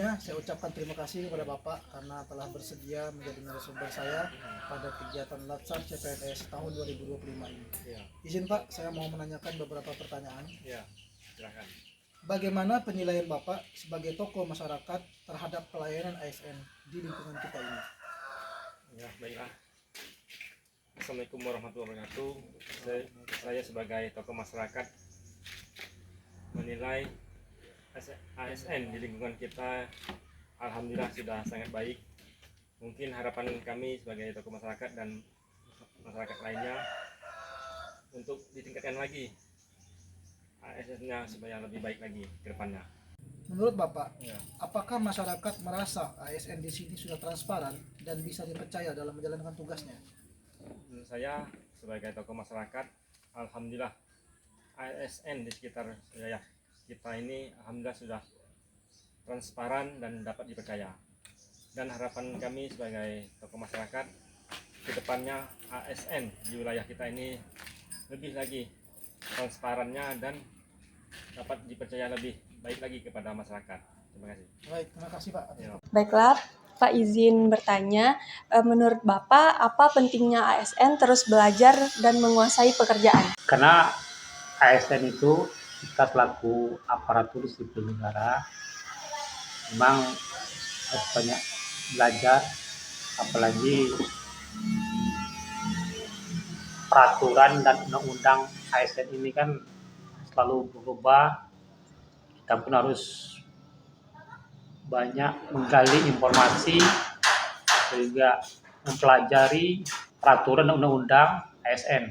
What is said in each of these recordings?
Sebelumnya saya ucapkan terima kasih kepada Bapak karena telah bersedia menjadi narasumber saya pada kegiatan Latsar CPNS tahun 2025 ini. Ya. Izin Pak, saya mau menanyakan beberapa pertanyaan. Ya, silakan. Bagaimana penilaian Bapak sebagai tokoh masyarakat terhadap pelayanan ASN di lingkungan kita ini? Ya, baiklah. Assalamualaikum warahmatullahi wabarakatuh. Saya sebagai tokoh masyarakat menilai ASN di lingkungan kita alhamdulillah sudah sangat baik. Mungkin harapan kami sebagai tokoh masyarakat dan masyarakat lainnya untuk ditingkatkan lagi ASN-nya supaya lebih baik lagi ke depannya. Menurut Bapak, Ya. apakah masyarakat merasa ASN di sini sudah transparan dan bisa dipercaya dalam menjalankan tugasnya? Menurut saya sebagai tokoh masyarakat, alhamdulillah ASN di sekitar wilayah kita ini alhamdulillah sudah transparan dan dapat dipercaya. Dan harapan kami sebagai tokoh masyarakat ke depannya ASN di wilayah kita ini lebih lagi transparannya dan dapat dipercaya lebih baik lagi kepada masyarakat. Terima kasih. Baik, terima kasih Pak. Ya. Baiklah, Pak izin bertanya, menurut Bapak apa pentingnya ASN terus belajar dan menguasai pekerjaan? Karena ASN itu kita selaku aparatur sipil negara memang harus banyak belajar, apalagi peraturan dan undang-undang ASN ini kan selalu berubah. Kita pun harus banyak menggali informasi sehingga mempelajari peraturan dan undang-undang ASN.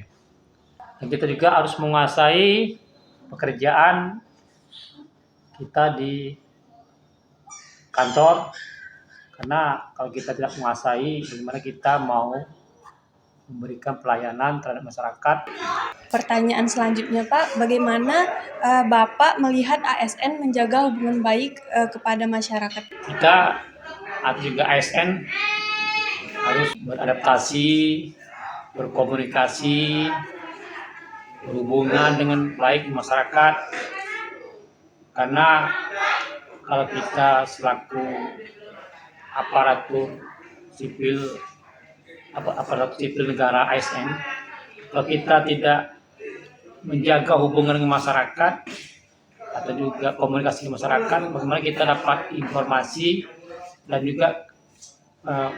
Dan kita juga harus menguasai pekerjaan kita di kantor, karena kalau kita tidak menguasai, bagaimana kita mau memberikan pelayanan terhadap masyarakat. Pertanyaan selanjutnya Pak, bagaimana Bapak melihat ASN menjaga hubungan baik kepada masyarakat? Kita atau juga ASN harus beradaptasi, berkomunikasi, berhubungan dengan baik di masyarakat, karena kalau kita selaku aparatur sipil negara ASN, kalau kita tidak menjaga hubungan dengan masyarakat atau juga komunikasi dengan masyarakat, bagaimana kita dapat informasi dan juga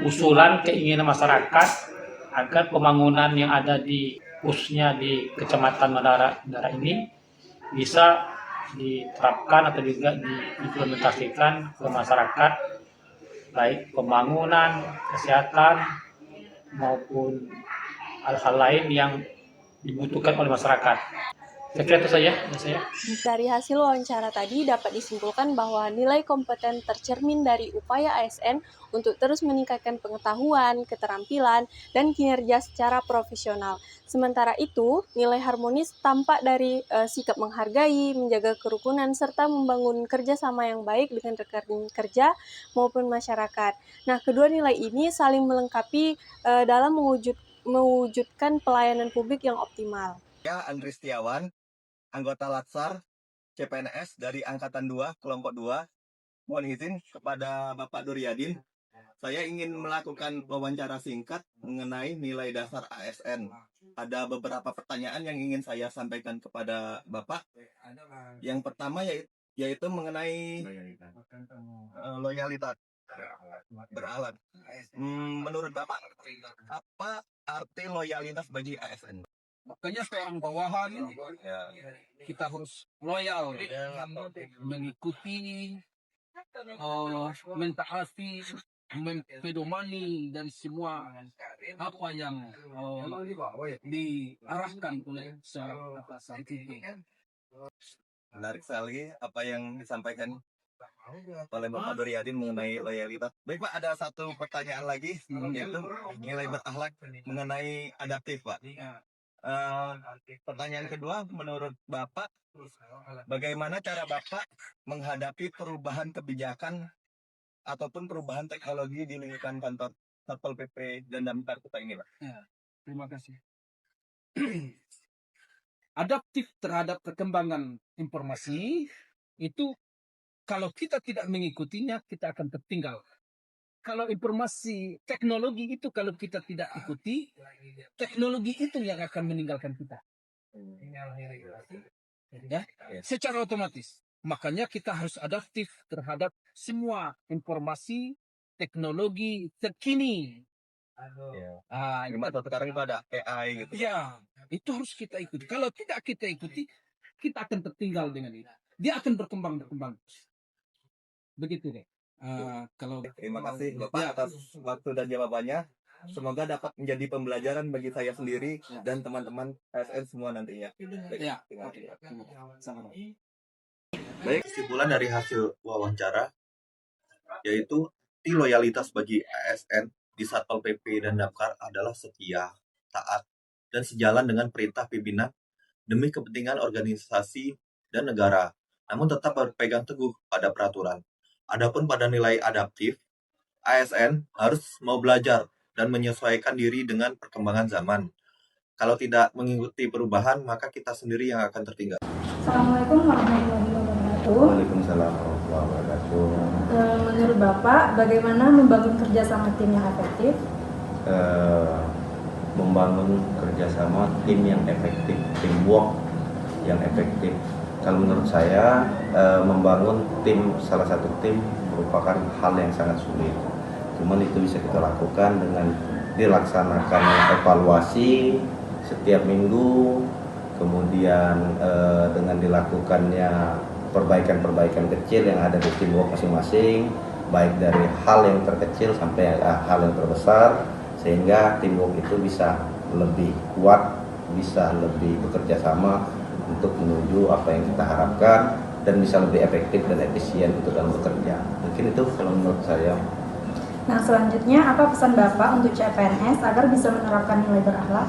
usulan keinginan masyarakat agar pembangunan yang ada di khususnya di Kecamatan Madara ini bisa diterapkan atau juga diimplementasikan ke masyarakat, baik pembangunan, kesehatan maupun hal-hal lain yang dibutuhkan oleh masyarakat. Saya kira itu saja. Dari hasil wawancara tadi dapat disimpulkan bahwa nilai kompeten tercermin dari upaya ASN untuk terus meningkatkan pengetahuan, keterampilan, dan kinerja secara profesional. Sementara itu, nilai harmonis tampak dari sikap menghargai, menjaga kerukunan, serta membangun kerjasama yang baik dengan rekan kerja maupun masyarakat. Nah, kedua nilai ini saling melengkapi dalam mewujudkan pelayanan publik yang optimal. Saya Andri Setiawan, anggota Latsar CPNS dari Angkatan 2, Kelompok 2. Mohon izin kepada Bapak Duryadin, saya ingin melakukan wawancara singkat mengenai nilai dasar ASN. Ada beberapa pertanyaan yang ingin saya sampaikan kepada Bapak. Yang pertama yaitu mengenai loyalitas beralat. Menurut Bapak, apa arti loyalitas bagi ASN? Makanya seorang bawahan kita harus loyal, mengikuti, mentaati, mempedomani dari semua apa yang diarahkan oleh atasan itu. Menarik sekali apa yang disampaikan oleh Bapak Duryadin mengenai loyalitas. Baik Pak, ada satu pertanyaan lagi, yaitu nilai berakhlak mengenai adaptif Pak. Pertanyaan kedua, menurut Bapak, bagaimana cara Bapak menghadapi perubahan kebijakan ataupun perubahan teknologi di lingkungan kantor Satpol PP dan Damkar Kota ini Pak? Ya, terima kasih. Adaptif terhadap perkembangan informasi itu kalau kita tidak mengikutinya, kita akan tertinggal. Kalau informasi teknologi itu kalau kita tidak ikuti, teknologi itu yang akan meninggalkan kita. Ya, secara otomatis. Makanya kita harus adaptif terhadap semua informasi teknologi terkini. Sekarang itu ada AI gitu. Ya, itu harus kita ikuti. Kalau tidak kita ikuti, kita akan tertinggal dengan itu. Dia akan berkembang. Begitu deh. Kalau Terima kasih Bapak Ya. atas waktu dan jawabannya. Semoga dapat menjadi pembelajaran bagi saya sendiri dan teman-teman ASN semua nantinya. Ya. Terima kasih. Sama. Baik, kesimpulan dari hasil wawancara yaitu loyalitas bagi ASN di Satpol PP dan Damkar adalah setia, taat, dan sejalan dengan perintah pimpinan demi kepentingan organisasi dan negara, namun tetap berpegang teguh pada peraturan. Adapun pada nilai adaptif, ASN harus mau belajar dan menyesuaikan diri dengan perkembangan zaman. Kalau tidak mengikuti perubahan, maka kita sendiri yang akan tertinggal. Assalamualaikum warahmatullahi wabarakatuh. Waalaikumsalam warahmatullahi wabarakatuh. Menurut Bapak, bagaimana membangun kerjasama tim yang efektif? Membangun kerjasama tim yang efektif, teamwork yang efektif. Kalau menurut saya, membangun tim, salah satu tim merupakan hal yang sangat sulit. Cuman itu bisa kita lakukan dengan dilaksanakan evaluasi setiap minggu, kemudian dengan dilakukannya perbaikan-perbaikan kecil yang ada di teamwork masing-masing, baik dari hal yang terkecil sampai hal yang terbesar, sehingga teamwork itu bisa lebih kuat, bisa lebih bekerja sama untuk menuju apa yang kita harapkan dan bisa lebih efektif dan efisien itu dalam bekerja. Mungkin itu kalau menurut saya. Nah, selanjutnya apa pesan Bapak untuk CPNS agar bisa menerapkan nilai berakhlak?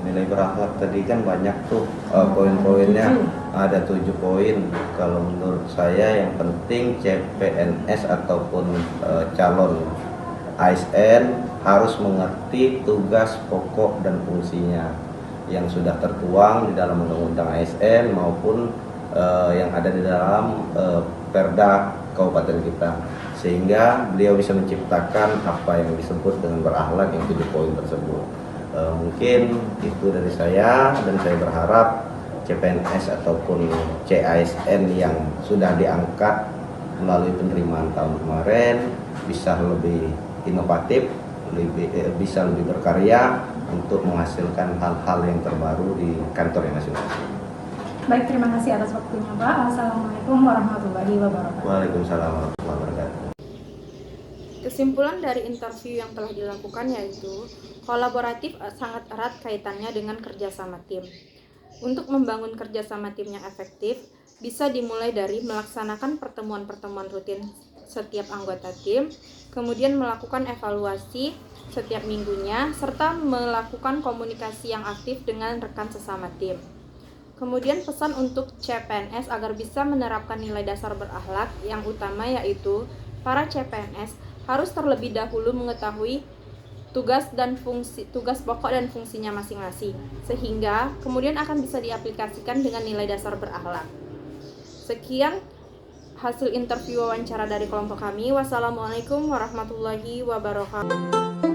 Nilai berakhlak tadi kan banyak tuh poin-poinnya, ada 7 poin. Kalau menurut saya yang penting CPNS ataupun calon ASN harus mengerti tugas pokok dan fungsinya yang sudah tertuang di dalam Undang-Undang ASN maupun yang ada di dalam Perda Kabupaten kita, sehingga beliau bisa menciptakan apa yang disebut dengan berakhlak yang 7 poin tersebut. Mungkin itu dari saya, dan saya berharap CPNS ataupun CASN yang sudah diangkat melalui penerimaan tahun kemarin bisa lebih inovatif, bisa lebih berkarya untuk menghasilkan hal-hal yang terbaru di kantornya masing-masing. Baik, terima kasih atas waktunya Pak. Assalamualaikum warahmatullahi wabarakatuh. Waalaikumsalam warahmatullahi wabarakatuh. Kesimpulan dari interview yang telah dilakukan yaitu kolaboratif sangat erat kaitannya dengan kerjasama tim. Untuk membangun kerjasama tim yang efektif, bisa dimulai dari melaksanakan pertemuan-pertemuan rutin setiap anggota tim, kemudian melakukan evaluasi setiap minggunya, serta melakukan komunikasi yang aktif dengan rekan sesama tim. Kemudian pesan untuk CPNS agar bisa menerapkan nilai dasar berakhlak yang utama yaitu para CPNS harus terlebih dahulu mengetahui tugas pokok dan fungsinya masing-masing, sehingga kemudian akan bisa diaplikasikan dengan nilai dasar berakhlak. Sekian hasil interview wawancara dari kelompok kami. Wassalamualaikum warahmatullahi wabarakatuh.